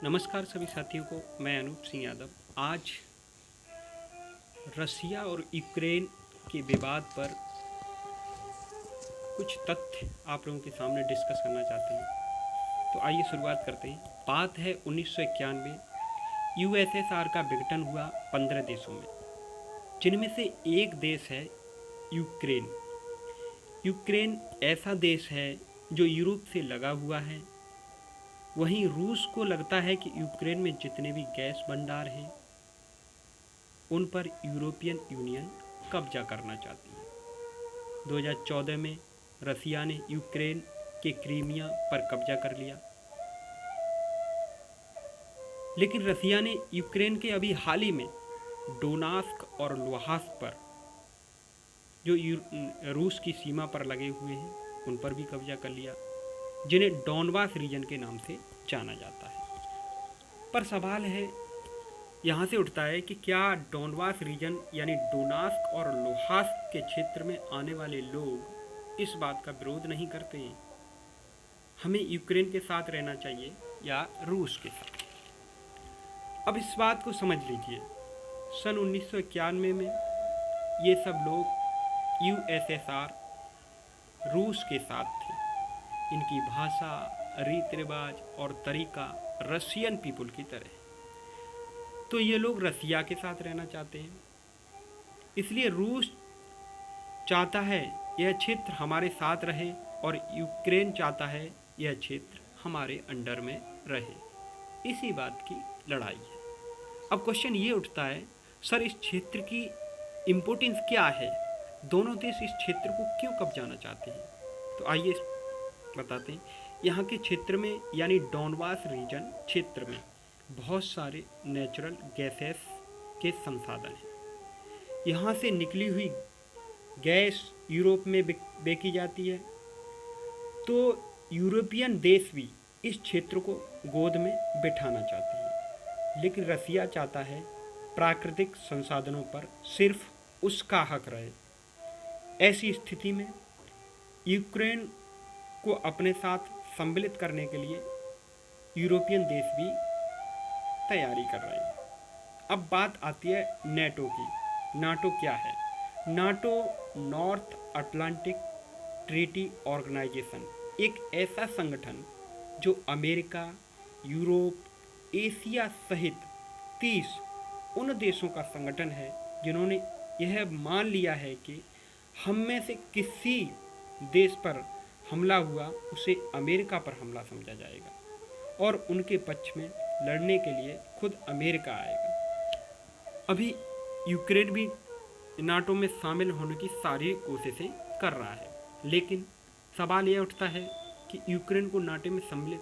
नमस्कार सभी साथियों को, मैं अनूप सिंह यादव। आज रसिया और यूक्रेन के विवाद पर कुछ तथ्य आप लोगों के सामने डिस्कस करना चाहते हैं। तो आइए शुरुआत करते हैं। बात है 1991। यूएसएसआर का विघटन हुआ 15 देशों में, जिनमें से एक देश है यूक्रेन। यूक्रेन ऐसा देश है जो यूरोप से लगा हुआ है। वहीं रूस को लगता है कि यूक्रेन में जितने भी गैस भंडार हैं उन पर यूरोपियन यूनियन कब्जा करना चाहती है। 2014 में रसिया ने यूक्रेन के क्रीमिया पर कब्जा कर लिया, लेकिन रसिया ने यूक्रेन के अभी हाल ही में डोनास्क और लुहांस्क पर, जो रूस की सीमा पर लगे हुए हैं, उन पर भी कब्जा कर लिया, जिन्हें डॉनबास रीजन के नाम से जाना जाता है। पर सवाल है यहाँ से उठता है कि क्या डॉनबास रीजन यानी डोनास्क और लुहांस्क के क्षेत्र में आने वाले लोग इस बात का विरोध नहीं करते हैं, हमें यूक्रेन के साथ रहना चाहिए या रूस के साथ? अब इस बात को समझ लीजिए, सन 1991 में ये सब लोग यूएसएसआर रूस के साथ थे। इनकी भाषा, रीति रिवाज और तरीका रशियन पीपल की तरह है, तो ये लोग रसिया के साथ रहना चाहते हैं। इसलिए रूस चाहता है यह क्षेत्र हमारे साथ रहे और यूक्रेन चाहता है यह क्षेत्र हमारे अंडर में रहे। इसी बात की लड़ाई है। अब क्वेश्चन ये उठता है, सर इस क्षेत्र की इम्पोर्टेंस क्या है? दोनों देश इस क्षेत्र को क्यों कब्जाना चाहते हैं? तो आइए बताते हैं। यहाँ के क्षेत्र में यानी डॉनबास रीजन क्षेत्र में बहुत सारे नेचुरल गैसेस के संसाधन हैं। यहाँ से निकली हुई गैस यूरोप में बेची जाती है। तो यूरोपियन देश भी इस क्षेत्र को गोद में बिठाना चाहते हैं, लेकिन रसिया चाहता है प्राकृतिक संसाधनों पर सिर्फ उसका हक रहे। ऐसी स्थिति में यूक्रेन को अपने साथ सम्मिलित करने के लिए यूरोपियन देश भी तैयारी कर रहे हैं। अब बात आती है नाटो की। नाटो क्या है? NATO North Atlantic Treaty Organization एक ऐसा संगठन जो अमेरिका, यूरोप, एशिया सहित 30 उन देशों का संगठन है जिन्होंने यह मान लिया है कि हम में से किसी देश पर हमला हुआ उसे अमेरिका पर हमला समझा जाएगा और उनके पक्ष में लड़ने के लिए खुद अमेरिका आएगा। अभी यूक्रेन भी नाटो में शामिल होने की सारी कोशिशें कर रहा है, लेकिन सवाल यह उठता है कि यूक्रेन को नाटो में सम्मिलित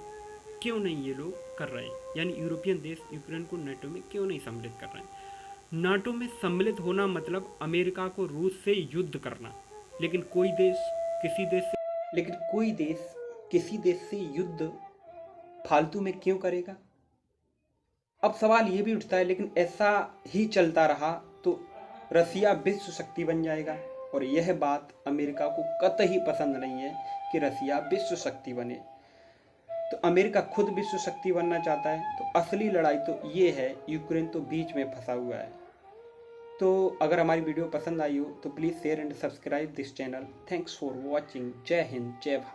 क्यों नहीं ये लोग कर रहे हैं, यानी यूरोपियन देश यूक्रेन को नाटो में क्यों नहीं सम्मिलित कर रहे हैं? नाटो में सम्मिलित होना मतलब अमेरिका को रूस से युद्ध करना, लेकिन कोई देश किसी देश से युद्ध फालतू में क्यों करेगा? अब सवाल ये भी उठता है, लेकिन ऐसा ही चलता रहा तो रसिया विश्व शक्ति बन जाएगा, और यह बात अमेरिका को कतई पसंद नहीं है कि रसिया विश्व शक्ति बने। तो अमेरिका खुद विश्व शक्ति बनना चाहता है। तो असली लड़ाई तो ये है, यूक्रेन तो बीच में फंसा हुआ है। तो अगर हमारी वीडियो पसंद आई हो तो please share and subscribe this channel. Thanks for watching. जय हिंद, जय भारत।